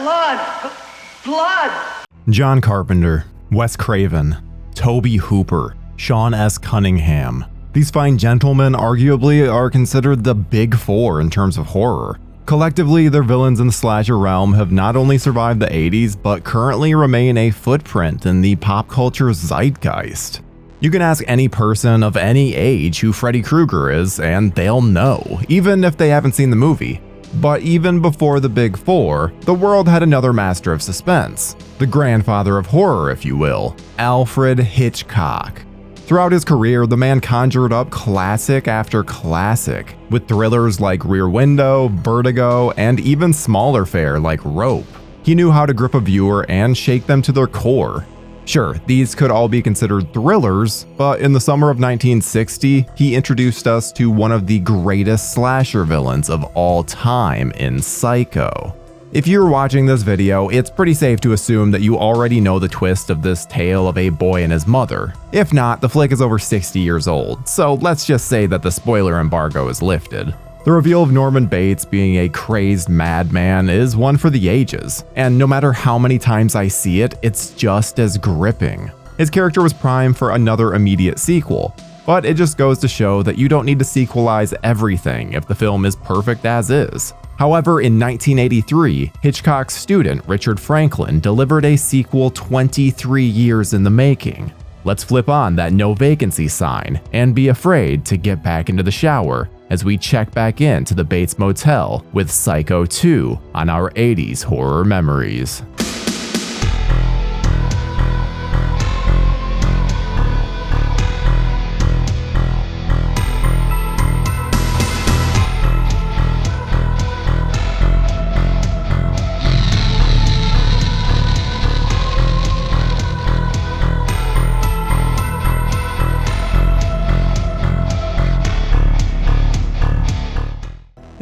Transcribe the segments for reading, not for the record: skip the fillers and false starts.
Blood! John Carpenter, Wes Craven, Tobe Hooper, Shawn S. Cunningham. These fine gentlemen arguably are considered the big four in terms of horror. Collectively, their villains in the slasher realm have not only survived the 80s, but currently remain a footprint in the pop culture zeitgeist. You can ask any person of any age who Freddy Krueger is, and they'll know, even if they haven't seen the movie. But even before the Big Four, the world had another master of suspense, the grandfather of horror, if you will, Alfred Hitchcock. Throughout his career, the man conjured up classic after classic, with thrillers like Rear Window, Vertigo, and even smaller fare like Rope. He knew how to grip a viewer and shake them to their core. Sure, these could all be considered thrillers, but in the summer of 1960, he introduced us to one of the greatest slasher villains of all time in Psycho. If you're watching this video, it's pretty safe to assume that you already know the twist of this tale of a boy and his mother. If not, the flick is over 60 years old, so let's just say that the spoiler embargo is lifted. The reveal of Norman Bates being a crazed madman is one for the ages, and no matter how many times I see it, it's just as gripping. His character was primed for another immediate sequel, but it just goes to show that you don't need to sequelize everything if the film is perfect as is. However, in 1983, Hitchcock's student Richard Franklin delivered a sequel 23 years in the making. Let's flip on that no vacancy sign and be afraid to get back into the shower as we check back into the Bates Motel with Psycho 2 on our 80s horror memories.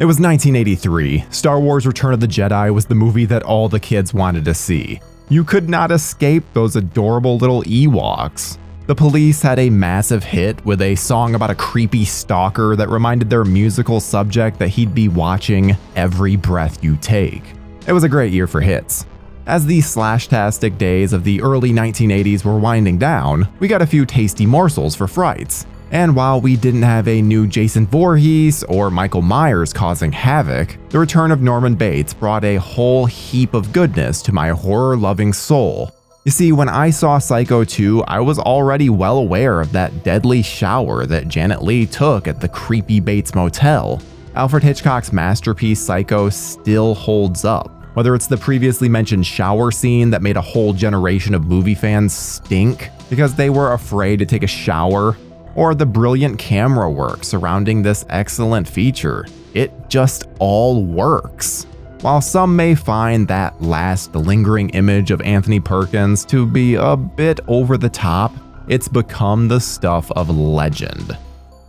It was 1983. Star Wars Return of the Jedi was the movie that all the kids wanted to see. You could not escape those adorable little Ewoks. The Police had a massive hit with a song about a creepy stalker that reminded their musical subject that he'd be watching every breath you take. It was a great year for hits. As the slashtastic days of the early 1980s were winding down, we got a few tasty morsels for frights. And while we didn't have a new Jason Voorhees or Michael Myers causing havoc, the return of Norman Bates brought a whole heap of goodness to my horror-loving soul. You see, when I saw Psycho 2, I was already well aware of that deadly shower that Janet Leigh took at the creepy Bates Motel. Alfred Hitchcock's masterpiece Psycho still holds up. Whether it's the previously mentioned shower scene that made a whole generation of movie fans stink because they were afraid to take a shower, or the brilliant camera work surrounding this excellent feature. It just all works. While some may find that last lingering image of Anthony Perkins to be a bit over the top, it's become the stuff of legend.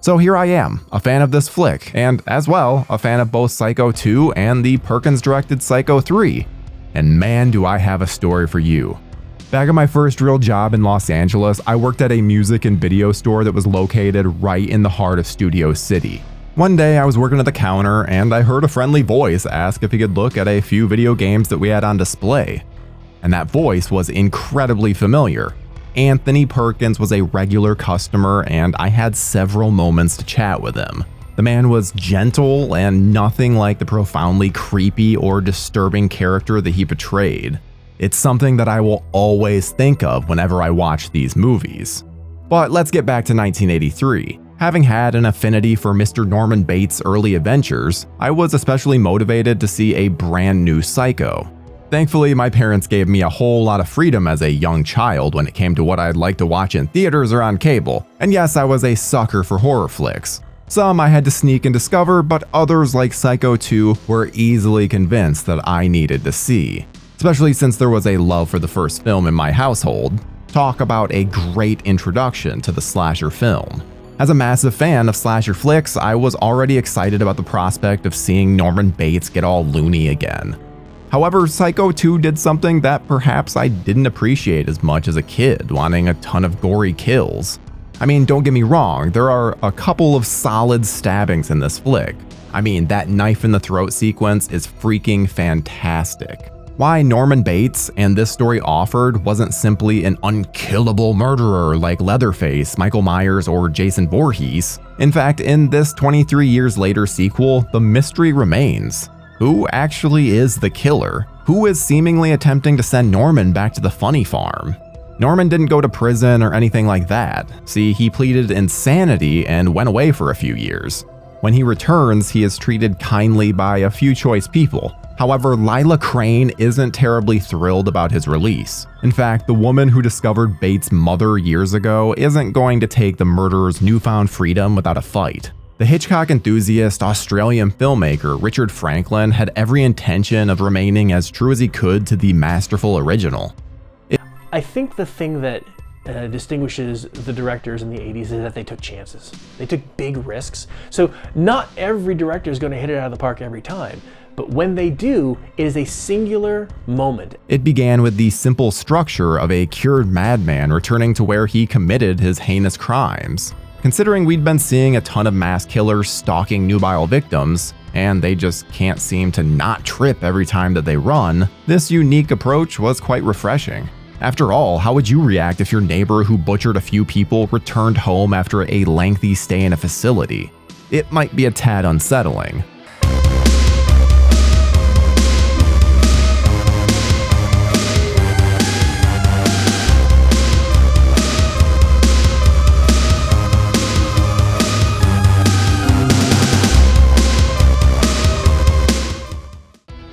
So here I am, a fan of this flick, and as well, a fan of both Psycho 2 and the Perkins-directed Psycho 3. And man, do I have a story for you. Back at my first real job in Los Angeles, I worked at a music and video store that was located right in the heart of Studio City. One day I was working at the counter and I heard a friendly voice ask if he could look at a few video games that we had on display. And that voice was incredibly familiar. Anthony Perkins was a regular customer and I had several moments to chat with him. The man was gentle and nothing like the profoundly creepy or disturbing character that he portrayed. It's something that I will always think of whenever I watch these movies. But let's get back to 1983. Having had an affinity for Mr. Norman Bates' early adventures, I was especially motivated to see a brand new Psycho. Thankfully, my parents gave me a whole lot of freedom as a young child when it came to what I'd like to watch in theaters or on cable, and yes, I was a sucker for horror flicks. Some I had to sneak and discover, but others like Psycho 2 were easily convinced that I needed to see. Especially since there was a love for the first film in my household. Talk about a great introduction to the slasher film. As a massive fan of slasher flicks, I was already excited about the prospect of seeing Norman Bates get all loony again. However, Psycho 2 did something that perhaps I didn't appreciate as much as a kid, wanting a ton of gory kills. I mean, don't get me wrong, there are a couple of solid stabbings in this flick. I mean, that knife in the throat sequence is freaking fantastic. Why Norman Bates and this story offered wasn't simply an unkillable murderer like Leatherface, Michael Myers, or Jason Voorhees. In fact, in this 23 years later sequel, the mystery remains. Who actually is the killer? Who is seemingly attempting to send Norman back to the funny farm? Norman didn't go to prison or anything like that. See, he pleaded insanity and went away for a few years. When he returns, he is treated kindly by a few choice people. However, Lila Crane isn't terribly thrilled about his release. In fact, the woman who discovered Bates' mother years ago isn't going to take the murderer's newfound freedom without a fight. The Hitchcock enthusiast Australian filmmaker Richard Franklin had every intention of remaining as true as he could to the masterful original. I think the thing that distinguishes the directors in the 80s is that they took chances. They took big risks. So not every director is going to hit it out of the park every time, but when they do, it is a singular moment. It began with the simple structure of a cured madman returning to where he committed his heinous crimes. Considering we'd been seeing a ton of mass killers stalking nubile victims, and they just can't seem to not trip every time that they run, this unique approach was quite refreshing. After all, how would you react if your neighbor who butchered a few people returned home after a lengthy stay in a facility? It might be a tad unsettling.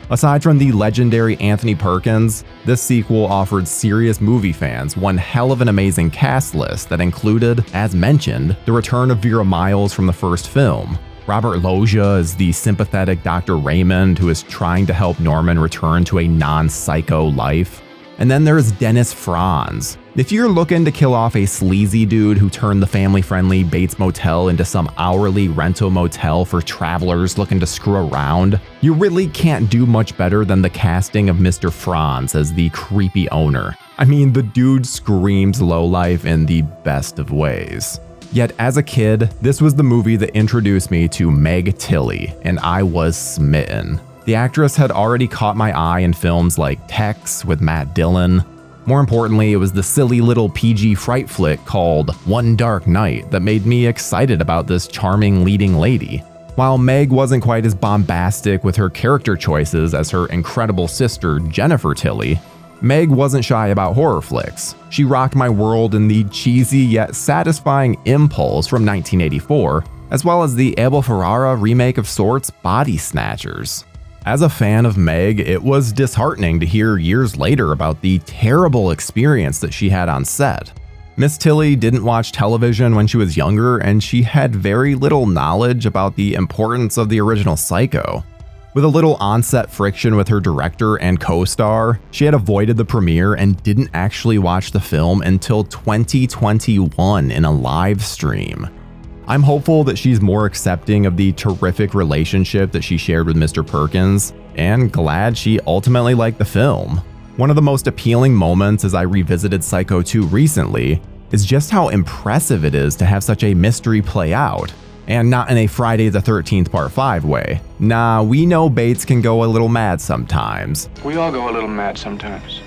Aside from the legendary Anthony Perkins, this sequel offered serious movie fans one hell of an amazing cast list that included, as mentioned, the return of Vera Miles from the first film. Robert Loggia is the sympathetic Dr. Raymond who is trying to help Norman return to a non-psycho life. And then there's Dennis Franz. If you're looking to kill off a sleazy dude who turned the family-friendly Bates Motel into some hourly rental motel for travelers looking to screw around, you really can't do much better than the casting of Mr. Franz as the creepy owner. I mean, the dude screams lowlife in the best of ways. Yet as a kid, this was the movie that introduced me to Meg Tilly, and I was smitten. The actress had already caught my eye in films like Tex with Matt Dillon. More importantly, it was the silly little PG fright flick called One Dark Night that made me excited about this charming leading lady. While Meg wasn't quite as bombastic with her character choices as her incredible sister Jennifer Tilly, Meg wasn't shy about horror flicks. She rocked my world in the cheesy yet satisfying Impulse from 1984, as well as the Abel Ferrara remake of sorts, Body Snatchers. As a fan of Meg, it was disheartening to hear years later about the terrible experience that she had on set. Miss Tilly didn't watch television when she was younger, and she had very little knowledge about the importance of the original Psycho. With a little on-set friction with her director and co-star, she had avoided the premiere and didn't actually watch the film until 2021 in a live stream. I'm hopeful that she's more accepting of the terrific relationship that she shared with Mr. Perkins, and glad she ultimately liked the film. One of the most appealing moments as I revisited Psycho 2 recently is just how impressive it is to have such a mystery play out, and not in a Friday the 13th Part 5 way. Nah, we know Bates can go a little mad sometimes. We all go a little mad sometimes.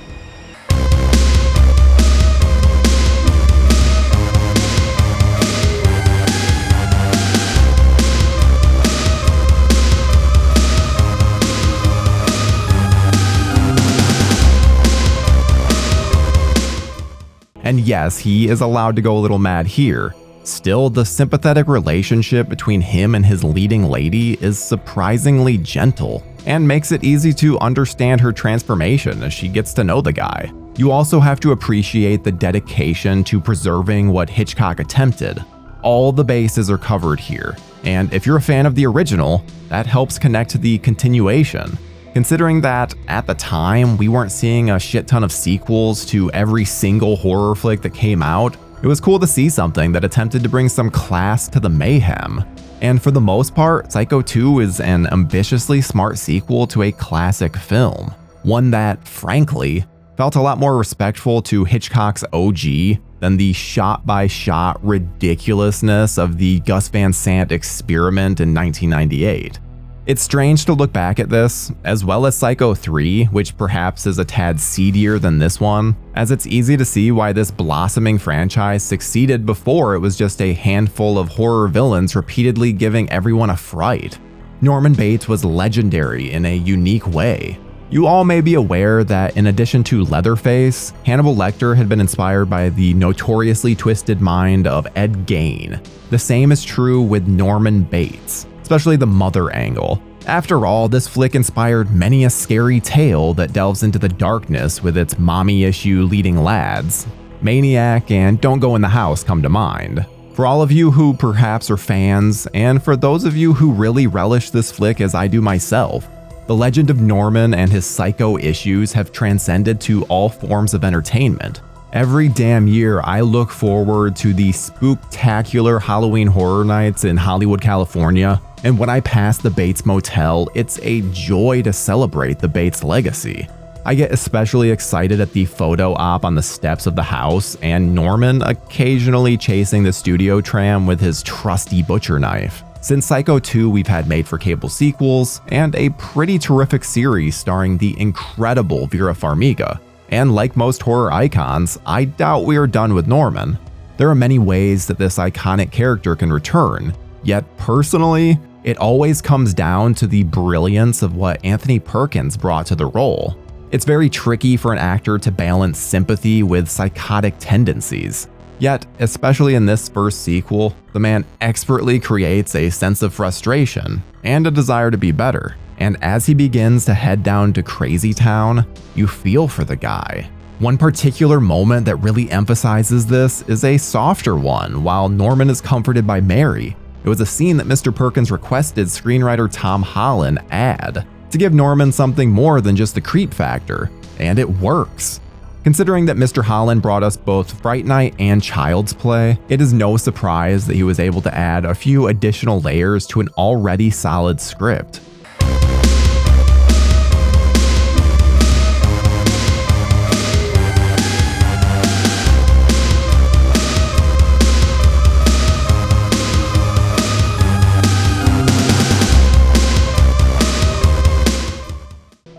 And yes, he is allowed to go a little mad here. Still, the sympathetic relationship between him and his leading lady is surprisingly gentle, and makes it easy to understand her transformation as she gets to know the guy. You also have to appreciate the dedication to preserving what Hitchcock attempted. All the bases are covered here, and if you're a fan of the original, that helps connect to the continuation. Considering that, at the time, we weren't seeing a shit ton of sequels to every single horror flick that came out, it was cool to see something that attempted to bring some class to the mayhem. And for the most part, Psycho 2 is an ambitiously smart sequel to a classic film. One that, frankly, felt a lot more respectful to Hitchcock's OG than the shot-by-shot ridiculousness of the Gus Van Sant experiment in 1998. It's strange to look back at this, as well as Psycho 3, which perhaps is a tad seedier than this one, as it's easy to see why this blossoming franchise succeeded before it was just a handful of horror villains repeatedly giving everyone a fright. Norman Bates was legendary in a unique way. You all may be aware that in addition to Leatherface, Hannibal Lecter had been inspired by the notoriously twisted mind of Ed Gein. The same is true with Norman Bates, especially the mother angle. After all, this flick inspired many a scary tale that delves into the darkness with its mommy issue leading lads. Maniac and Don't Go in the House come to mind. For all of you who perhaps are fans, and for those of you who really relish this flick as I do myself, the legend of Norman and his psycho issues have transcended to all forms of entertainment. Every damn year, I look forward to the spooktacular Halloween horror nights in Hollywood, California, and when I pass the Bates Motel, it's a joy to celebrate the Bates legacy. I get especially excited at the photo op on the steps of the house, and Norman occasionally chasing the studio tram with his trusty butcher knife. Since Psycho 2, we've had made-for-cable sequels, and a pretty terrific series starring the incredible Vera Farmiga. And like most horror icons, I doubt we are done with Norman. There are many ways that this iconic character can return, yet personally, it always comes down to the brilliance of what Anthony Perkins brought to the role. It's very tricky for an actor to balance sympathy with psychotic tendencies. Yet, especially in this first sequel, the man expertly creates a sense of frustration and a desire to be better. And as he begins to head down to Crazy Town, you feel for the guy. One particular moment that really emphasizes this is a softer one while Norman is comforted by Mary. It was a scene that Mr. Perkins requested screenwriter Tom Holland add to give Norman something more than just the creep factor, and it works. Considering that Mr. Holland brought us both Fright Night and Child's Play, it is no surprise that he was able to add a few additional layers to an already solid script.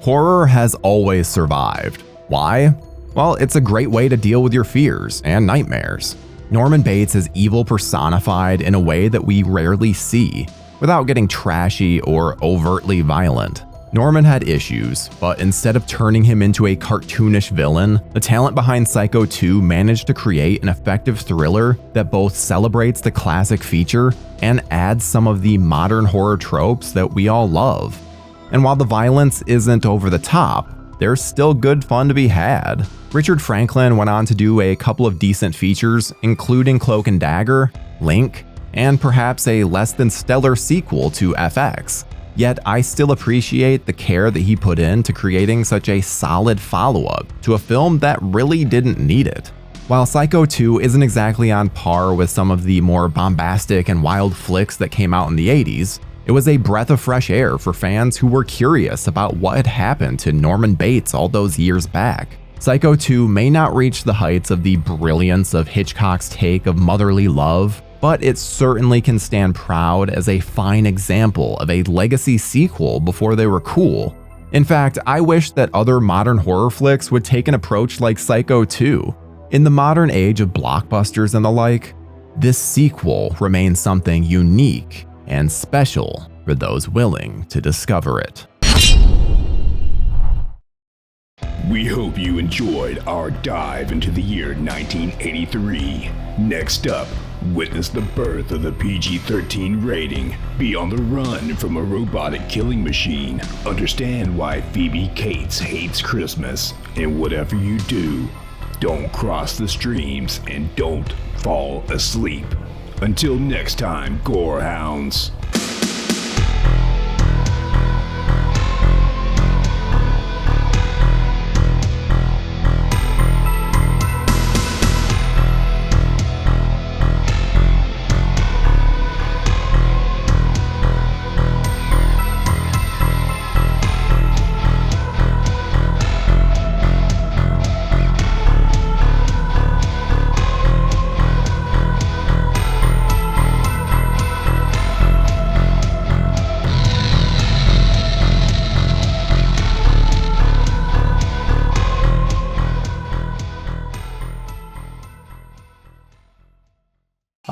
Horror has always survived. Why? Well, it's a great way to deal with your fears and nightmares. Norman Bates is evil personified in a way that we rarely see, without getting trashy or overtly violent. Norman had issues, but instead of turning him into a cartoonish villain, the talent behind Psycho 2 managed to create an effective thriller that both celebrates the classic feature and adds some of the modern horror tropes that we all love. And while the violence isn't over the top, there's still good fun to be had. Richard Franklin went on to do a couple of decent features, including Cloak and Dagger, Link, and perhaps a less than stellar sequel to FX. Yet I still appreciate the care that he put into creating such a solid follow-up to a film that really didn't need it. While Psycho 2 isn't exactly on par with some of the more bombastic and wild flicks that came out in the 80s, it was a breath of fresh air for fans who were curious about what had happened to Norman Bates all those years back. Psycho 2 may not reach the heights of the brilliance of Hitchcock's take of motherly love, but it certainly can stand proud as a fine example of a legacy sequel before they were cool. In fact, I wish that other modern horror flicks would take an approach like Psycho 2. In the modern age of blockbusters and the like, this sequel remains something unique and special for those willing to discover it. We hope you enjoyed our dive into the year 1983. Next up, witness the birth of the PG-13 rating. Be on the run from a robotic killing machine. Understand why Phoebe Cates hates Christmas. And whatever you do, don't cross the streams and don't fall asleep. Until next time, gorehounds.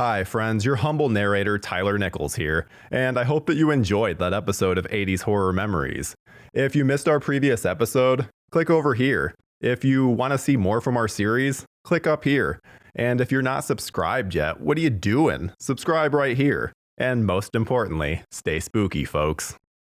Hi friends, your humble narrator Tyler Nichols here, and I hope that you enjoyed that episode of 80s Horror Memories. If you missed our previous episode, click over here. If you want to see more from our series, click up here. And if you're not subscribed yet, what are you doing? Subscribe right here. And most importantly, stay spooky, folks.